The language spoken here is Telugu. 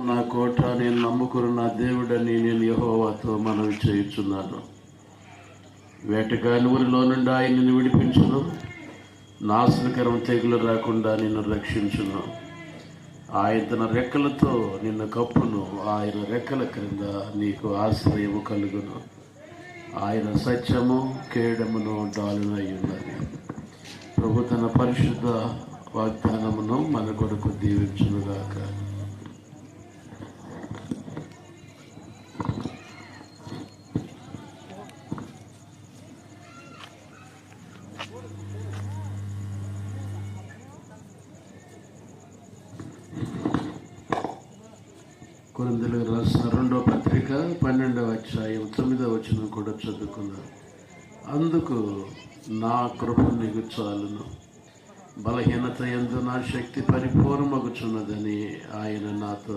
నా కోట, నేను నమ్ముకున్న నా దేవుడని నేను యెహోవాతో మనవి చేయుచున్నాను. వేటగాని ఊరిలో నుండి ఆయన నిన్ను విడిపించును, నాశనకరం తెగులు రాకుండా నిన్ను రక్షించును. ఆయన తన రెక్కలతో నిన్ను కప్పును, ఆయన రెక్కల క్రింద నీకు ఆశ్రయము కలుగును. ఆయన సత్యము కేడమును డాలునై ఉన్నది. ప్రభు తన పరిశుద్ధ వాగ్దానమును మన కొరకు దీవించునుగాక. కొరింథీయులకు రాసిన 2వ పత్రిక 12వ అధ్యాయం 9వ వచనం కూడా చదువుకున్నాం. అందుకు నా కృప నీకు చాలును, బలహీనత యందు నా శక్తి పరిపూర్ణమగుచున్నదని ఆయన నాతో